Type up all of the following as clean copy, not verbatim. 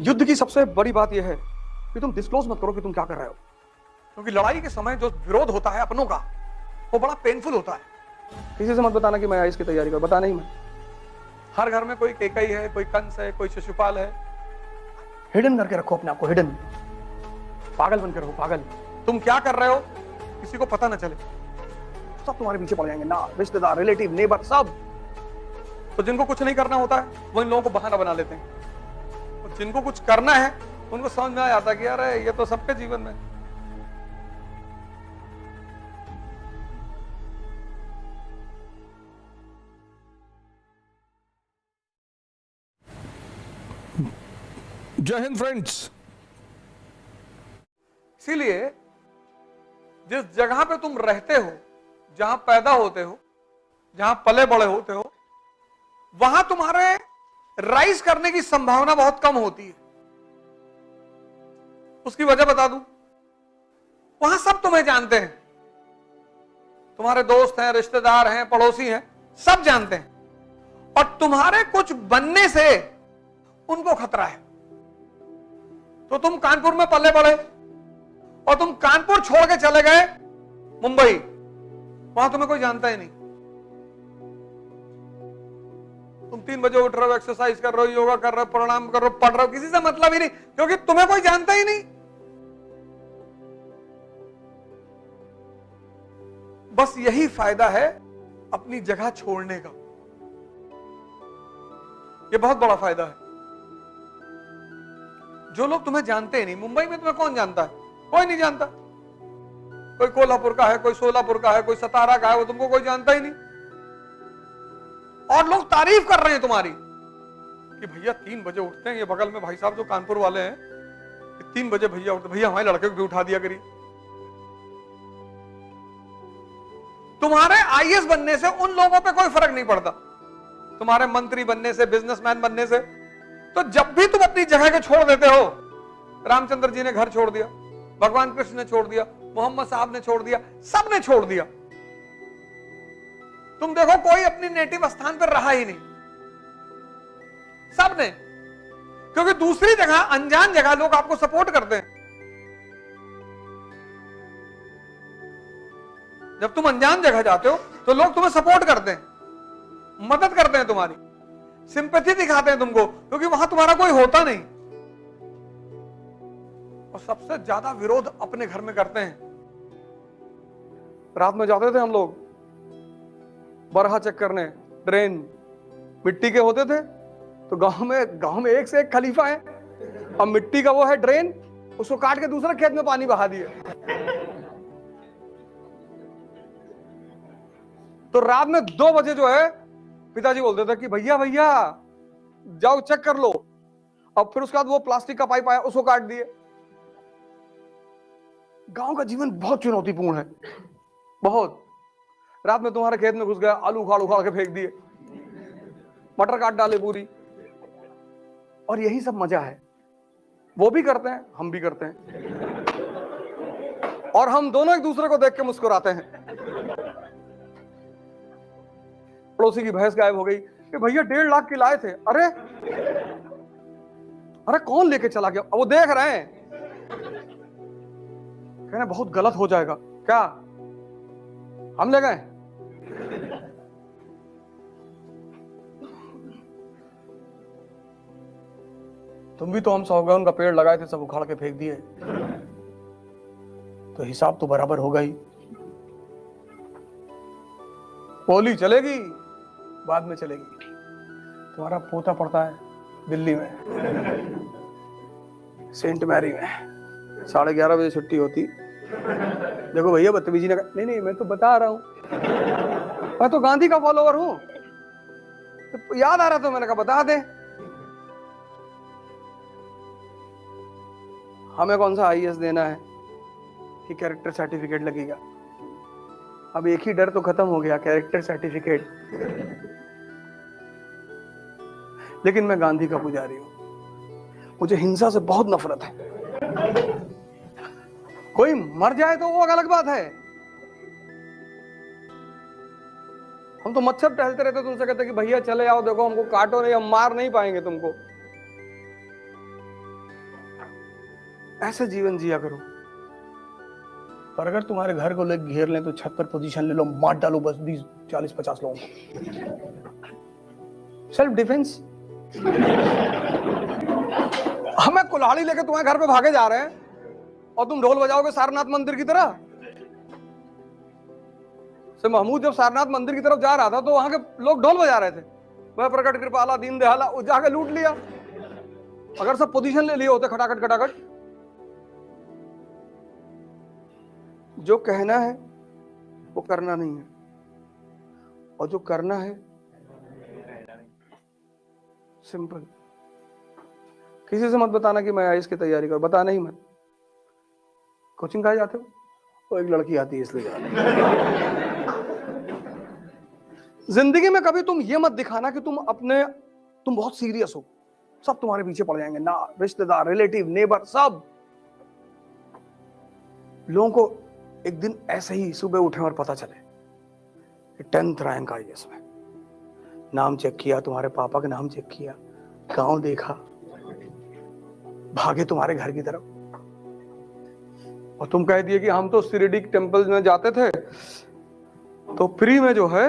युद्ध की सबसे बड़ी बात यह है कि तुम डिस्क्लोज मत करो कि तुम क्या कर रहे हो, क्योंकि लड़ाई के समय जो विरोध होता है अपनों का, वो बड़ा पेनफुल होता है। किसी से मत बताना कि मैं आईएएस की तैयारी कर, बताना ही मैं। हर घर में कोई केकई है, कोई कंस है, कोई शिशुपाल है। हिडन करके रखो अपने आप को, हिडन। पागल बन के रहो, पागल। तुम क्या कर रहे हो किसी को पता ना चले, सब तुम्हारे पीछे पड़ जाएंगे ना, रिश्तेदार, रिलेटिव, नेबर, सब। तो जिनको कुछ नहीं करना होता है वो इन लोगों को बहाना बना लेते हैं, और जिनको कुछ करना है उनको समझ में आ जाता है कि यार ये तो सबके जीवन में। जय हिंद फ्रेंड्स। इसीलिए जिस जगह पे तुम रहते हो, जहां पैदा होते हो, जहां पले बड़े होते हो, वहां तुम्हारे राइज करने की संभावना बहुत कम होती है। उसकी वजह बता दूं, वहां सब तुम्हें जानते हैं, तुम्हारे दोस्त हैं, रिश्तेदार हैं, पड़ोसी हैं, सब जानते हैं, और तुम्हारे कुछ बनने से उनको खतरा है। तो तुम कानपुर में पले बड़े और तुम कानपुर छोड़ के चले गए मुंबई, वहां तुम्हें कोई जानता ही नहीं। तुम 3 बजे उठ रहे हो, एक्सरसाइज कर रहे हो, योगा कर रहे हो, प्रणाम कर रहे हो, पढ़ रहे हो, किसी से मतलब ही नहीं, क्योंकि तुम्हें कोई जानता ही नहीं। बस यही फायदा है अपनी जगह छोड़ने का, यह बहुत बड़ा फायदा है। जो लोग तुम्हें जानते ही नहीं, मुंबई में तुम्हें कौन जानता है? कोई नहीं जानता। कोई कोल्हापुर का है, कोई सोलापुर का है, कोई सतारा का है, वो तुमको कोई जानता ही नहीं। और लोग तारीफ कर रहे हैं तुम्हारी कि भैया 3 बजे उठते हैं। ये बगल में भाई साहब जो कानपुर वाले हैं, 3 बजे भैया उठते, भैया हमारे लड़के को भी उठा दिया करिए। तुम्हारे आईएएस बनने से उन लोगों पे कोई फर्क नहीं पड़ता, तुम्हारे मंत्री बनने से, बिजनेसमैन बनने से। तो जब भी तुम अपनी जगह को छोड़ देते हो, रामचंद्र जी ने घर छोड़ दिया, भगवान कृष्ण ने छोड़ दिया, मोहम्मद साहब ने छोड़ दिया, सब ने छोड़ दिया। तुम देखो कोई अपनी नेटिव स्थान पर रहा ही नहीं, सब ने, क्योंकि दूसरी जगह, अनजान जगह लोग आपको सपोर्ट करते हैं। जब तुम अनजान जगह जाते हो तो लोग तुम्हें सपोर्ट करते हैं, मदद करते हैं, तुम्हारी सिंपैथी दिखाते हैं तुमको, क्योंकि वहां तुम्हारा कोई होता नहीं। और सबसे ज्यादा विरोध अपने घर में करते हैं। रात में जाते थे हम लोग बरहा चेक करने, ड्रेन मिट्टी के होते थे, तो गांव में एक से एक खलीफा है। अब मिट्टी का वो है ड्रेन, उसको काट के दूसरे खेत में पानी बहा दिए। तो रात में 2 बजे जो है पिताजी बोलते थे कि भैया भैया जाओ चेक कर लो। अब फिर उसके बाद वो प्लास्टिक का पाइप आया, उसको काट दिए। गांव का जीवन बहुत चुनौतीपूर्ण है, बहुत। रात में तुम्हारे खेत में घुस गया, आलू उखाड़ उखाड़ के फेंक दिए, मटर काट डाले पूरी। और यही सब मजा है, वो भी करते हैं, हम भी करते हैं, और हम दोनों एक दूसरे को देख के मुस्कुराते हैं। पड़ोसी की भैंस गायब हो गई कि भैया 1.5 लाख की लाए थे। अरे अरे कौन लेके चला गया? वो देख रहे हैं, कहना बहुत गलत हो जाएगा। क्या हम ले गए? तुम भी तो हम सौगन का पेड़ लगाए थे, सब उखाड़ के फेंक दिए, तो हिसाब तो बराबर होगा ही। होली चलेगी, बाद में चलेगी। तुम्हारा पोता पड़ता है दिल्ली में, सेंट मैरी में, 11:30 बजे छुट्टी होती। देखो भैया बदतमीजी ना, नहीं मैं तो बता रहा हूं, मैं तो गांधी का फॉलोवर हूं, तो याद आ रहा तो मैंने कहा बता दे। हमें कौन सा आईएएस देना है कि कैरेक्टर सर्टिफिकेट लगेगा? अब एक ही डर तो खत्म हो गया, कैरेक्टर सर्टिफिकेट। लेकिन मैं गांधी का पुजारी हूं, मुझे हिंसा से बहुत नफरत है। कोई मर जाए तो वो अलग बात है, हम तो मच्छर टहलते रहते, तुमसे कहते कि भैया चले आओ, देखो हमको काटो नहीं, हम मार नहीं पाएंगे तुमको। ऐसे जीवन जिया करो। पर अगर तुम्हारे घर को लोग घेर लें तो छत पर पोजीशन ले लो, मार डालो बस 20 40 50 लोगों को। Self defence. हमें कुल्हाड़ी लेके तुम्हारे घर पे भागे जा रहे हैं और तुम ढोल बजाओगे सारनाथ मंदिर की तरह। से महमूद जब सारनाथ मंदिर की तरफ जा रहा था तो वहां के लोग ढोल बजा रहे थे, वह प्रकट कृपाला दीन दयाला, जाके लूट लिया। अगर सब पोजीशन ले लिए होते खटाखट खटाखट। जो कहना है वो करना नहीं है, और जो करना है सिंपल। किसी से मत बताना कि मैं आईएएस की तैयारी कर, बताना ही मत। कोचिंग कहाँ जाते हो? वो एक लड़की आती है इसलिए जा रहे। जिंदगी में कभी तुम ये मत दिखाना कि तुम बहुत सीरियस हो, सब तुम्हारे पीछे पड़ जाएंगे ना, रिश्तेदार, रिलेटिव, नेबर, सब। लोगों को एक दिन ऐसे ही सुबह उठे और पता चले कि 10th रैंक आई इसमें, नाम चेक किया, तुम्हारे पापा का नाम चेक किया, गांव देखा, भागे तुम्हारे घर की तरफ, और तुम कह दिए कि हम तो शिरडी टेम्पल में जाते थे तो फ्री में जो है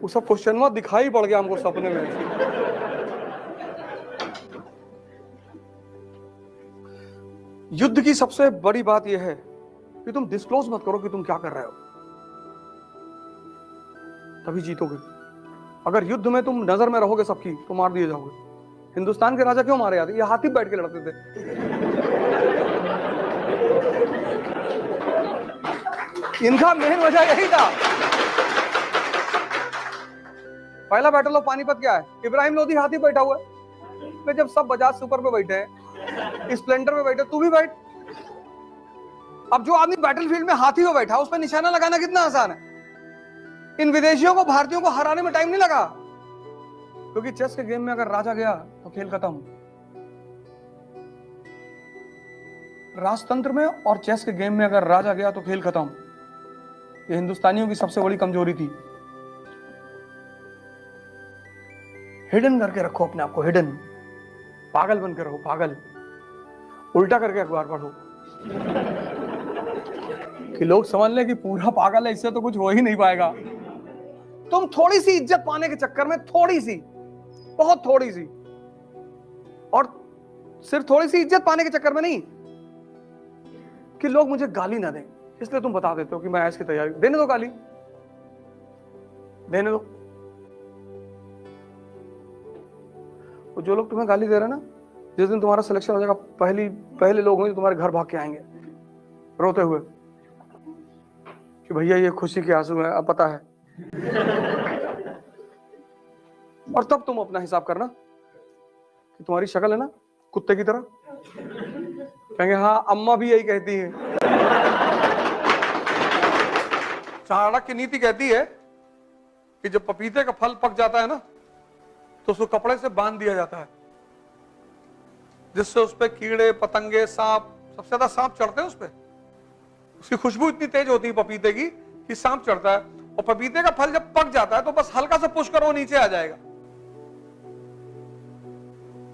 वो सब क्वेश्चन में दिखाई पड़ गया हमको सपने में। युद्ध की सबसे बड़ी बात यह है कि तुम डिस्क्लोज मत करो कि तुम क्या कर रहे हो, तभी जीतोगे। अगर युद्ध में तुम नजर में रहोगे सबकी तो मार दिए जाओगे। हिंदुस्तान के राजा क्यों मारे जाते? ये हाथी बैठ के लड़ते थे। इनका मेन वजह यही था। पहला बैटल ऑफ पानीपत क्या है? इब्राहिम लोधी हाथी बैठा हुआ है। जब सब बजाज सुपर पे बैठे हैं, स्प्लेंडर पे बैठे, तू भी बैठ। अब जो आदमी बैटलफील्ड में हाथी पे बैठा, उस पर निशाना लगाना कितना आसान है। इन विदेशियों को, भारतीयों को हराने में टाइम नहीं लगा, क्योंकि चेस के गेम में अगर राजा गया तो खेल खत्म। राजतंत्र में और चेस के गेम में अगर राजा गया तो खेल खत्म। ये हिंदुस्तानियों की सबसे बड़ी कमजोरी थी। हिडन करके रखो अपने आप को, हिडन। पागल बन के रहो, पागल। उल्टा करके अखबार पढ़ो कि लोग समझ लें कि पूरा पागल है, इससे तो कुछ हो ही नहीं पाएगा। तुम थोड़ी सी इज्जत पाने के चक्कर में, थोड़ी सी, बहुत थोड़ी सी, और सिर्फ थोड़ी सी इज्जत पाने के चक्कर में नहीं कि लोग मुझे गाली ना दें, इसलिए तुम बता देते हो कि मैं आईएएस की तैयारी। देने दो गाली, देने दो। तो जो लोग तुम्हें गाली दे रहे हैं ना, जिस दिन तुम्हारा सिलेक्शन हो जाएगा, पहले लोग होंगे तुम्हारे घर भाग के आएंगे रोते हुए कि भैया ये खुशी के आंसू है, अब पता है। और तब तुम अपना हिसाब करना कि तुम्हारी शक्ल है ना कुत्ते की तरह, कहेंगे हाँ अम्मा भी यही कहती है। चाणक्य की नीति कहती है कि जब पपीते का फल पक जाता है ना तो उसको कपड़े से बांध दिया जाता है, जिससे उस पे कीड़े पतंगे, सांप, सबसे ज्यादा सांप चढ़ते हैं उस पे। उसकी खुशबू इतनी तेज होती है पपीते की कि सांप चढ़ता है। और पपीते का फल जब पक जाता है तो बस हल्का सा पुश करो, नीचे आ जाएगा।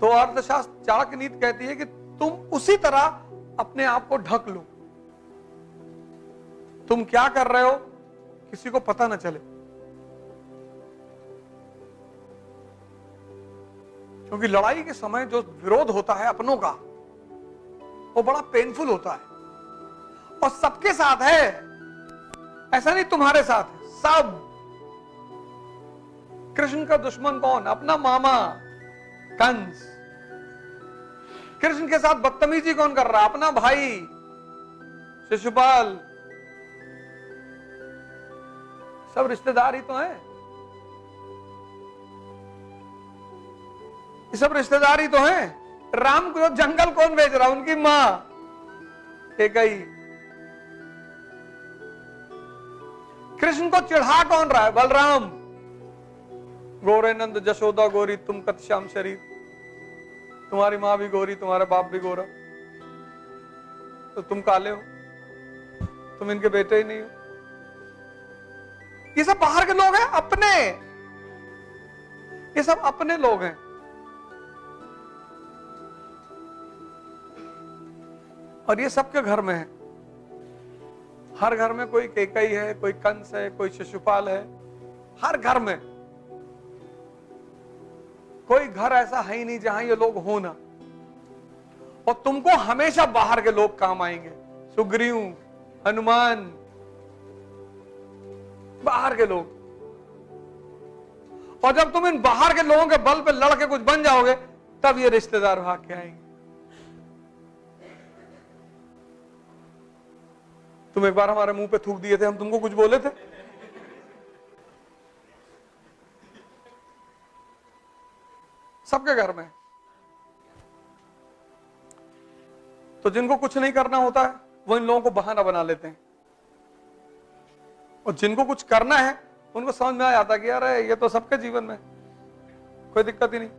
तो अर्थशास्त्र, चाणक्य नीति कहती है कि तुम उसी तरह अपने आप को ढक लो। तुम क्या कर रहे हो किसी को पता ना चले, क्योंकि लड़ाई के समय जो विरोध होता है अपनों का, वो बड़ा पेनफुल होता है। और सबके साथ है, ऐसा नहीं तुम्हारे साथ है, सब। कृष्ण का दुश्मन कौन? अपना मामा कंस। कृष्ण के साथ बदतमीजी कौन कर रहा? अपना भाई शिशुपाल। सब रिश्तेदार ही तो हैं, ये सब रिश्तेदार ही तो हैं। राम को जंगल कौन भेज रहा? उनकी मां कैकेयी। कृष्ण को चिढ़ा कौन रहा है? बलराम। गोरे नंद जशोदा गोरी तुम कत श्याम शरीर। तुम्हारी मां भी गोरी, तुम्हारा बाप भी गोरा, तो तुम काले हो, तुम इनके बेटे ही नहीं हो। ये सब बाहर के लोग हैं, अपने, ये सब अपने लोग हैं। और ये सबके घर में है। हर घर में कोई केकई है, कोई कंस है, कोई शिशुपाल है। हर घर में कोई घर ऐसा है ही नहीं जहां ये लोग हो ना। और तुमको हमेशा बाहर के लोग काम आएंगे। सुग्रीव, हनुमान, बाहर के लोग। और जब तुम इन बाहर के लोगों के बल पे लड़के कुछ बन जाओगे, तब ये रिश्तेदार भाग के आएंगे। तुम एक बार हमारे मुंह पे थूक दिए थे, हम तुमको कुछ बोले थे? सबके घर में। तो जिनको कुछ नहीं करना होता है वो इन लोगों को बहाना बना लेते हैं, और जिनको कुछ करना है उनको समझ में आ जाता है कि अरे ये तो सबके जीवन में कोई दिक्कत ही नहीं।